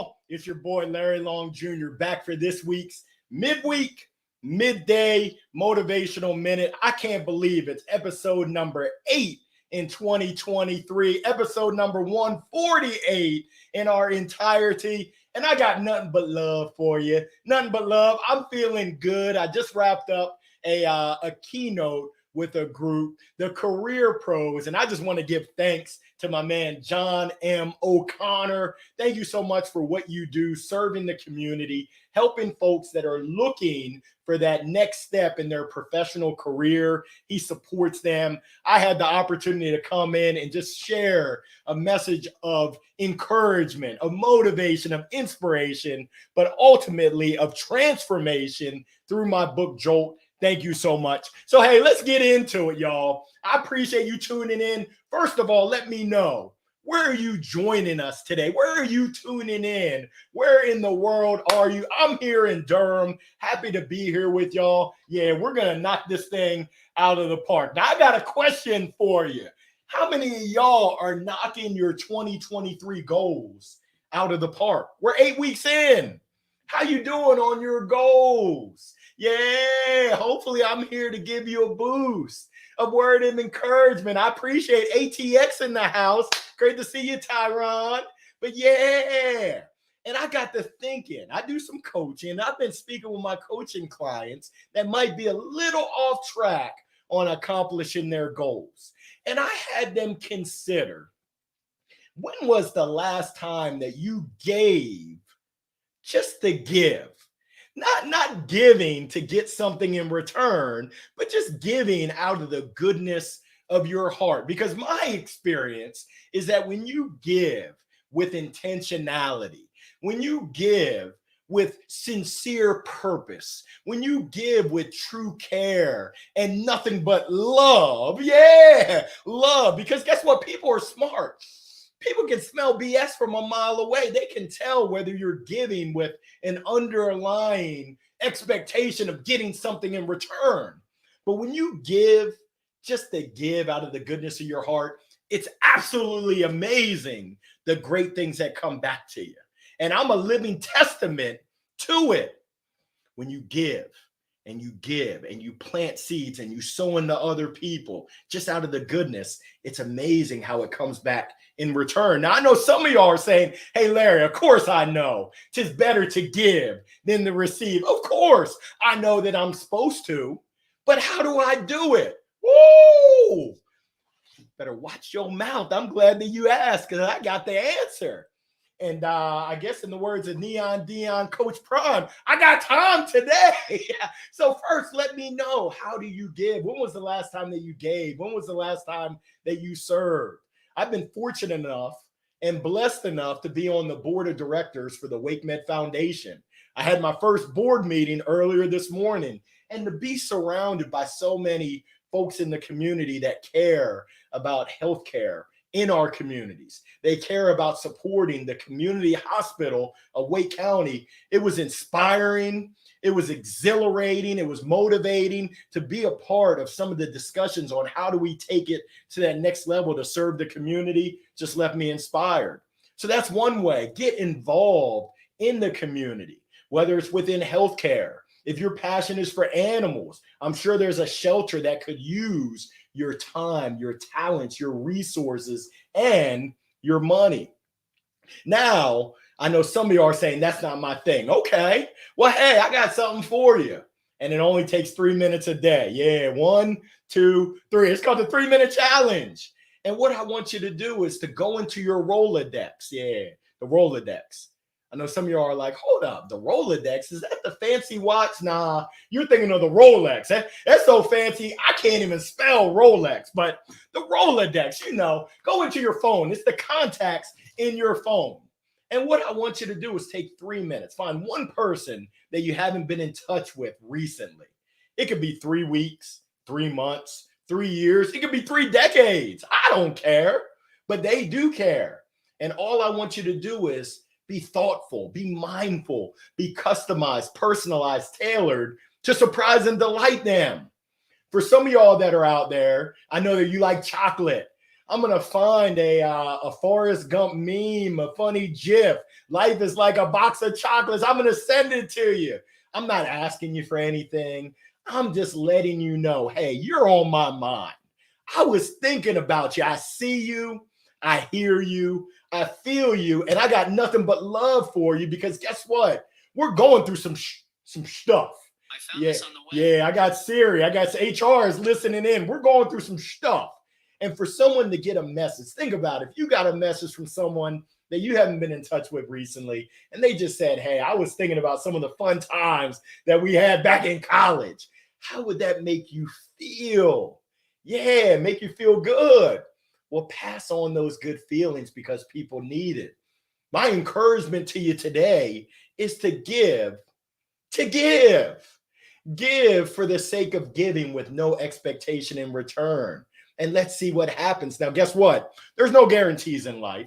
y'all? It's your boy Larry Long Jr. back for this week's Midweek, Midday Motivational Minute. I can't believe it's episode number 8 in 2023, episode number 148 in our entirety. And I got nothing but love for you. Nothing but love. I'm feeling good. I just wrapped up a keynote with a group, the Career Pros, and I just want to give thanks to my man John M. O'Connor. Thank you so much for what you do, serving the community, helping folks that are looking for that next step in their professional career. He supports them. I had the opportunity to come in and just share a message of encouragement, of motivation, of inspiration, but ultimately of transformation through my book, Jolt. Thank you so much. So, hey, let's get into it, y'all. I appreciate you tuning in. First of all, let me know, where are you joining us today? Where are you tuning in? Where in the world are you? I'm here in Durham. Happy to be here with y'all. Yeah, we're going to knock this thing out of the park. Now, I got a question for you. How many of y'all are knocking your 2023 goals out of the park? We're 8 weeks in. How you doing on your goals? Yeah, hopefully I'm here to give you a boost, a word of encouragement. I appreciate ATX in the house. Great to see you, Tyron. But yeah, and I got to thinking, I do some coaching. I've been speaking with my coaching clients that might be a little off track on accomplishing their goals. And I had them consider, when was the last time that you gave just to give? Not giving to get something in return, but just giving out of the goodness of your heart. Because my experience is that when you give with intentionality, when you give with sincere purpose, when you give with true care and nothing but love, love, because guess what? People are smart. People can smell BS from a mile away. They can tell whether you're giving with an underlying expectation of getting something in return. But when you give just to give out of the goodness of your heart, it's absolutely amazing the great things that come back to you. And I'm a living testament to it. When you give and you plant seeds and you sow into other people just out of the goodness, it's amazing how it comes back in return. Now, I know some of y'all are saying, hey, Larry, of course I know. It's better to give than to receive. Of course, I know that I'm supposed to, but how do I do it? Woo! Better watch your mouth. I'm glad that you asked, because I got the answer. And I guess in the words of Neon Dion, Coach Prime, I got time today. So first, let me know, how do you give? When was the last time that you gave? When was the last time that you served? I've been fortunate enough and blessed enough to be on the board of directors for the Wake Med Foundation. I had my first board meeting earlier this morning, and to be surrounded by so many folks in the community that care about healthcare in our communities. They care about supporting the community hospital of Wake County. It was inspiring. It was exhilarating. It was motivating to be a part of some of the discussions on how do we take it to that next level to serve the community. Just left me inspired. So that's one way. Get involved in the community, whether it's within healthcare. If your passion is for animals, I'm sure there's a shelter that could use your time, your talents, your resources, and your money. Now, I know some of you are saying that's not my thing. Okay, well, hey, I got something for you. And it only takes 3 minutes a day. Yeah, 1, 2, 3. It's called the 3-minute challenge. And what I want you to do is to go into your Rolodex. Yeah, the Rolodex. I know some of you are like, hold up, the Rolodex, is that the fancy watch? Nah, you're thinking of the Rolex. That's so fancy, I can't even spell Rolex. But the Rolodex, go into your phone. It's the contacts in your phone. And what I want you to do is take 3 minutes. Find one person that you haven't been in touch with recently. It could be 3 weeks, 3 months, 3 years. It could be 3 decades. I don't care, but they do care. And all I want you to do is be thoughtful, be mindful, be customized, personalized, tailored to surprise and delight them. For some of y'all that are out there, I know that you like chocolate. I'm going to find a Forrest Gump meme, a funny GIF. Life is like a box of chocolates. I'm going to send it to you. I'm not asking you for anything. I'm just letting you know, hey, you're on my mind. I was thinking about you. I see you. I hear you. I feel you. And I got nothing but love for you because guess what? We're going through some stuff. I found this on the web. Yeah, I got Siri. I got HR is listening in. We're going through some stuff. And for someone to get a message, think about it. If you got a message from someone that you haven't been in touch with recently, and they just said, hey, I was thinking about some of the fun times that we had back in college. How would that make you feel? Yeah, make you feel good. Well, pass on those good feelings because people need it. My encouragement to you today is to give, give for the sake of giving with no expectation in return. And let's see what happens. Now, guess what? There's no guarantees in life,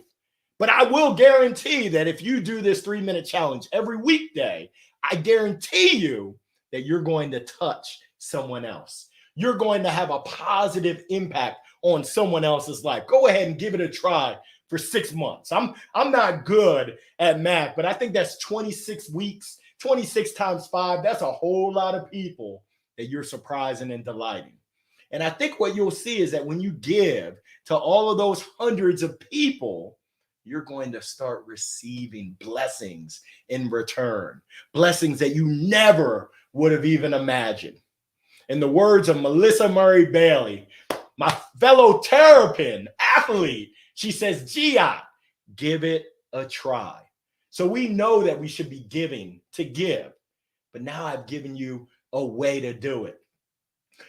but I will guarantee that if you do this 3-minute challenge every weekday, I guarantee you that you're going to touch someone else. You're going to have a positive impact on someone else's life. Go ahead and give it a try for 6 months. I'm not good at math, but I think that's 26 weeks, 26 times 5. That's a whole lot of people that you're surprising and delighting. And I think what you'll see is that when you give to all of those hundreds of people, you're going to start receiving blessings in return, blessings that you never would have even imagined. In the words of Melissa Murray Bailey, my fellow Terrapin athlete, she says, Gia, give it a try. So we know that we should be giving to give, but now I've given you a way to do it.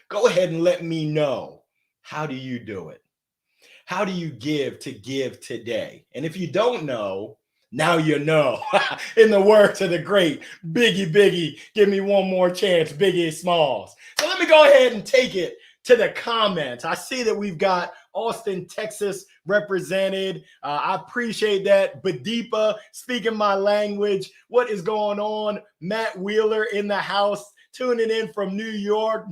Go ahead and let me know, how do you do it? How do you give today? And if you don't know, now you know. In the words of the great Biggie, give me one more chance, Biggie Smalls. So let me go ahead and take it to the comments. I see that we've got Austin, Texas represented. I appreciate that. Badipa speaking my language. What is going on? Matt Wheeler in the house. Tuning in from New York.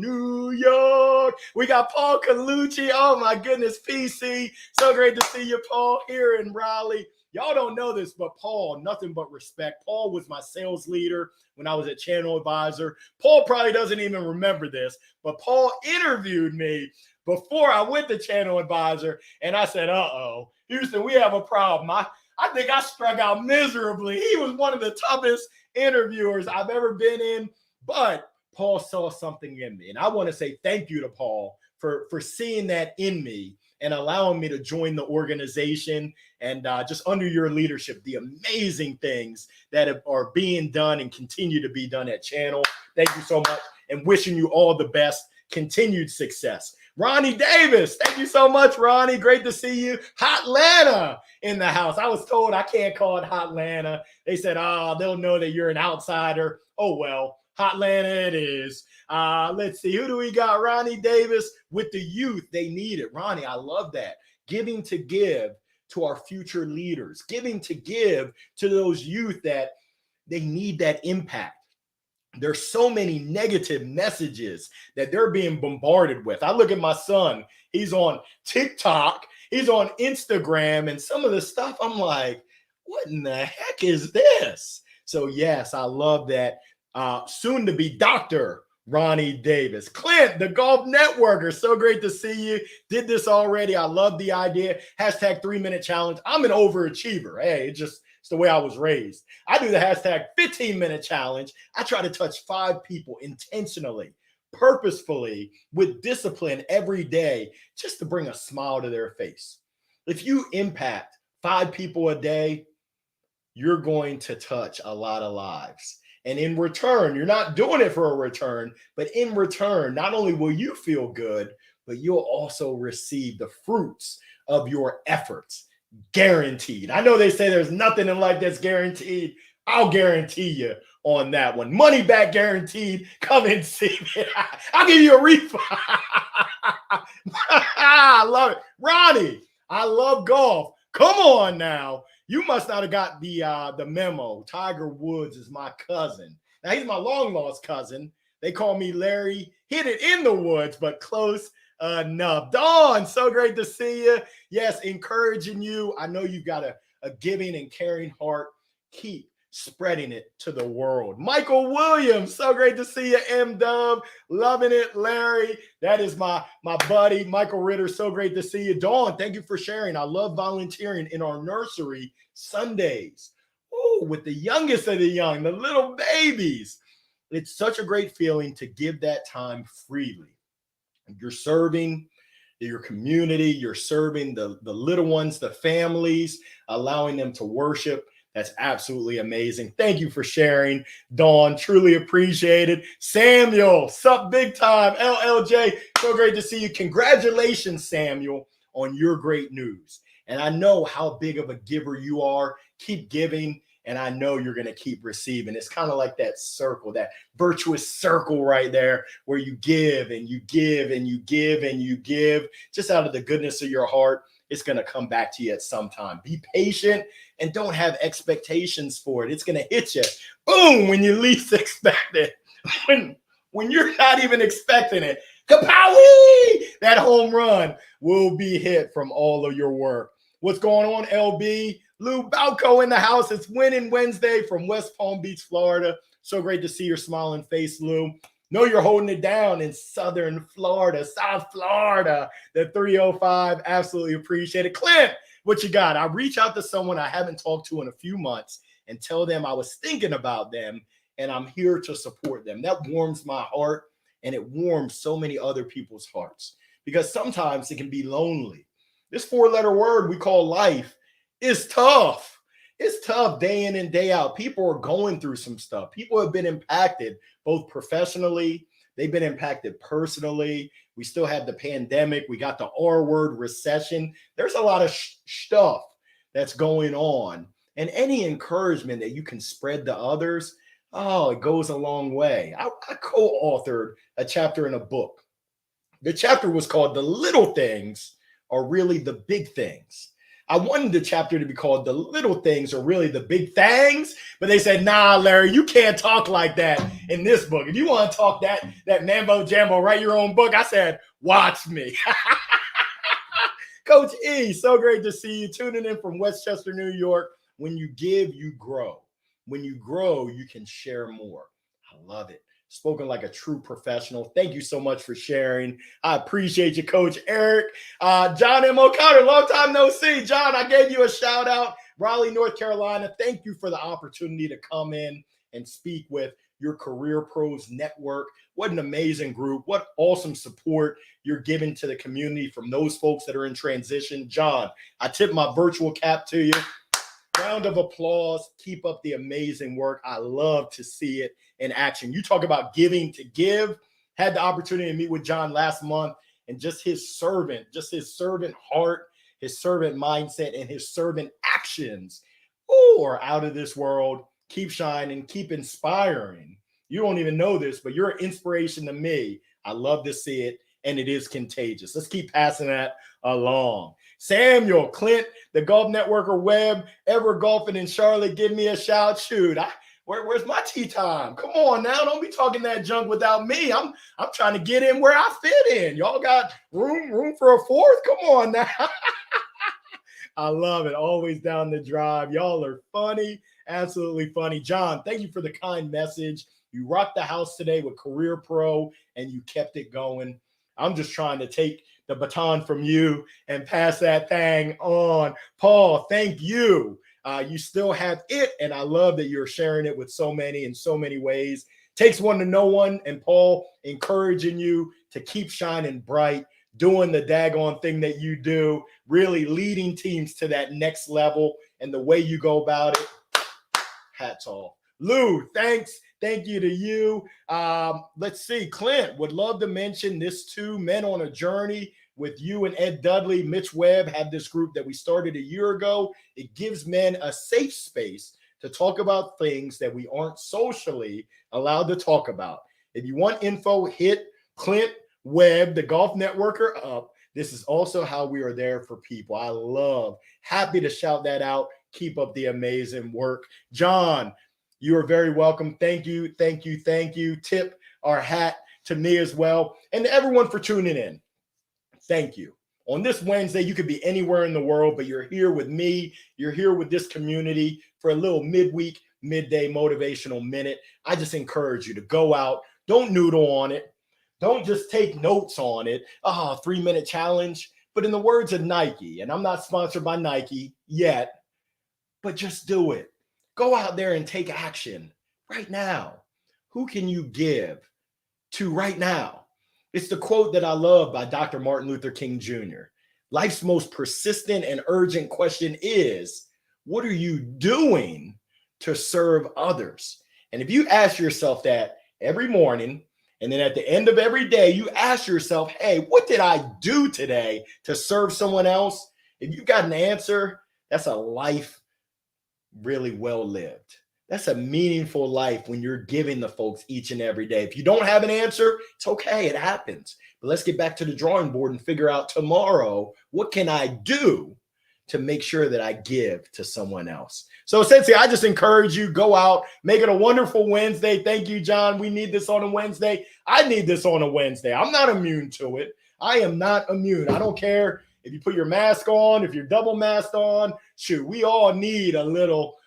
We got Paul Colucci. Oh my goodness, PC. So great to see you, Paul, here in Raleigh. Y'all don't know this, but Paul, nothing but respect. Paul was my sales leader when I was at Channel Advisor. Paul probably doesn't even remember this, but Paul interviewed me before I went to Channel Advisor, and I said, uh-oh, Houston, we have a problem. I think I struck out miserably. He was one of the toughest interviewers I've ever been in, but Paul saw something in me. And I want to say thank you to Paul for seeing that in me and allowing me to join the organization. And just under your leadership, the amazing things that are being done and continue to be done at Channel. Thank you so much, and wishing you all the best, continued success. Ronnie Davis, thank you so much, Ronnie. Great to see you. Hotlanta in the house. I was told I can't call it Hotlanta. They said, they'll know that you're an outsider. Oh, well. Hotlanta it is. Let's see. Who do we got? Ronnie Davis with the youth. They need it. Ronnie, I love that. Giving to give to our future leaders. Giving to give to those youth that they need that impact. There's so many negative messages that they're being bombarded with. I look at my son. He's on TikTok. He's on Instagram. And some of the stuff, I'm like, what in the heck is this? So, yes, I love that. Soon to be Dr. Ronnie Davis. Clint, the Golf Networker. So great to see you. Did this already. I love the idea. Hashtag 3-minute challenge. I'm an overachiever. Hey, it's the way I was raised. I do the hashtag 15-minute challenge. I try to touch 5 people intentionally, purposefully, with discipline every day, just to bring a smile to their face. If you impact 5 people a day, you're going to touch a lot of lives. And in return, you're not doing it for a return, but in return, not only will you feel good, but you'll also receive the fruits of your efforts. Guaranteed. I know they say there's nothing in life that's guaranteed. I'll guarantee you on that one. Money back guaranteed. Come and see me. I'll give you a refund. I love it. Ronnie, I love golf. Come on now. You must not have got the memo. Tiger Woods is my cousin. Now, he's my long-lost cousin. They call me Larry. Hit it in the woods, but close enough. Dawn, so great to see you. Yes, encouraging you. I know you've got a giving and caring heart. Keep spreading it to the world. Michael Williams, so great to see you. M-Dub, loving it. Larry, that is my buddy. Michael Ritter, so great to see you. Dawn, thank you for sharing. I love volunteering in our nursery Sundays. Oh, with the youngest of the young, the little babies. It's such a great feeling to give that time freely. You're serving your community, you're serving the little ones, the families, allowing them to worship. That's absolutely amazing. Thank you for sharing, Dawn. Truly appreciate it. Samuel, sup big time. LLJ, so great to see you. Congratulations, Samuel, on your great news. And I know how big of a giver you are. Keep giving, and I know you're going to keep receiving. It's kind of like that circle, that virtuous circle right there, where you give and you give and you give and you give just out of the goodness of your heart. It's going to come back to you at some time. Be patient and don't have expectations for it. It's going to hit you, boom, when you least expect it. When you're not even expecting it, kapowie! That home run will be hit from all of your work. What's going on, LB? Lou Balco in the house. It's Winning Wednesday from West Palm Beach, Florida. So great to see your smiling face, Lou. Know you're holding it down in Southern Florida, South Florida, the 305. Absolutely appreciate it. Clint, what you got? I reach out to someone I haven't talked to in a few months and tell them I was thinking about them and I'm here to support them. That warms my heart and it warms so many other people's hearts because sometimes it can be lonely. This four-letter word we call life is tough. It's tough day in and day out. People are going through some stuff. People have been impacted both professionally. They've been impacted personally. We still have the pandemic. We got the R word, recession. There's a lot of stuff that's going on. And any encouragement that you can spread to others, oh, it goes a long way. I co-authored a chapter in a book. The chapter was called The Little Things Are Really the Big Things. I wanted the chapter to be called The Little Things Are Really the Big Things, but they said, nah, Larry, you can't talk like that in this book. If you want to talk that mambo jambo, write your own book. I said, watch me. Coach E, so great to see you tuning in from Westchester, New York. When you give, you grow. When you grow, you can share more. I love it. Spoken like a true professional. Thank you so much for sharing. I appreciate you, Coach Eric. John M. O'Connor, long time no see. John, I gave you a shout out. Raleigh, North Carolina. Thank you for the opportunity to come in and speak with your Career Pros Network. What an amazing group. What awesome support you're giving to the community from those folks that are in transition. John, I tip my virtual cap to you. Round of applause. Keep up the amazing work. I love to see it in action. You talk about giving to give. Had the opportunity to meet with John last month and just his servant heart, his servant mindset, and his servant actions are out of this world. Keep shining, keep inspiring. You don't even know this, but you're an inspiration to me. I love to see it, and it is contagious. Let's keep passing that along. Samuel, Clint, the Golf Networker Webb, ever golfing in Charlotte, give me a shout. Shoot, where's my tea time? Come on now, don't be talking that junk without me. I'm trying to get in where I fit in. Y'all got room for a fourth? Come on now. I love it. Always down the drive. Y'all are funny, absolutely funny. John, thank you for the kind message. You rocked the house today with Career Pro, and you kept it going. I'm just trying to take the baton from you and pass that thing on. Paul, thank you. You still have it, and I love that you're sharing it with so many in so many ways. Takes one to know one, and Paul, encouraging you to keep shining bright, doing the daggone thing that you do, really leading teams to that next level, and the way you go about it, hats off. Lou, thanks. Thank you to you. Let's see. Clint would love to mention this too. Men on a Journey with you and Ed Dudley. Mitch Webb had this group that we started a year ago. It gives men a safe space to talk about things that we aren't socially allowed to talk about. If you want info, hit Clint Webb, the Golf Networker, up. This is also how we are there for people. I love, happy to shout that out. Keep up the amazing work. John, you are very welcome. Thank you, thank you, thank you. Tip our hat to me as well, and to everyone for tuning in. Thank you. On this Wednesday, you could be anywhere in the world, but you're here with me. You're here with this community for a little midweek, midday motivational minute. I just encourage you to go out. Don't noodle on it. Don't just take notes on it. 3-minute challenge. But in the words of Nike, and I'm not sponsored by Nike yet, but just do it. Go out there and take action right now. Who can you give to right now? It's the quote that I love by Dr. Martin Luther King Jr. Life's most persistent and urgent question is, what are you doing to serve others? And if you ask yourself that every morning, and then at the end of every day, you ask yourself, hey, what did I do today to serve someone else? If you've got an answer, that's a life really well lived. That's a meaningful life when you're giving the folks each and every day. If you don't have an answer, it's okay. It happens. But let's get back to the drawing board and figure out tomorrow, what can I do to make sure that I give to someone else? So essentially, I just encourage you, go out, make it a wonderful Wednesday. Thank you, John. We need this on a Wednesday. I need this on a Wednesday. I'm not immune to it. I am not immune. I don't care if you put your mask on, if you're double masked on. Shoot, we all need a little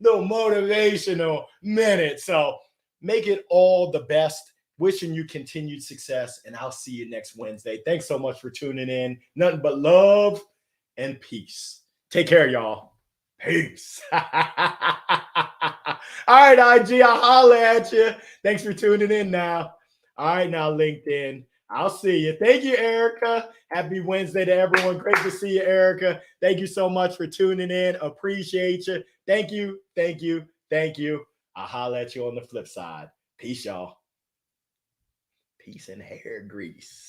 motivational minute. So make it all the best. Wishing you continued success, and I'll see you next Wednesday. Thanks so much for tuning in. Nothing but love and peace. Take care, y'all. Peace. All right, IG, I'll holler at you. Thanks for tuning in now. All right, now LinkedIn. I'll see you. Thank you, Erica. Happy Wednesday to everyone. Great to see you, Erica. Thank you so much for tuning in. Appreciate you. Thank you. Thank you. Thank you. I'll holler at you on the flip side. Peace, y'all. Peace and hair grease.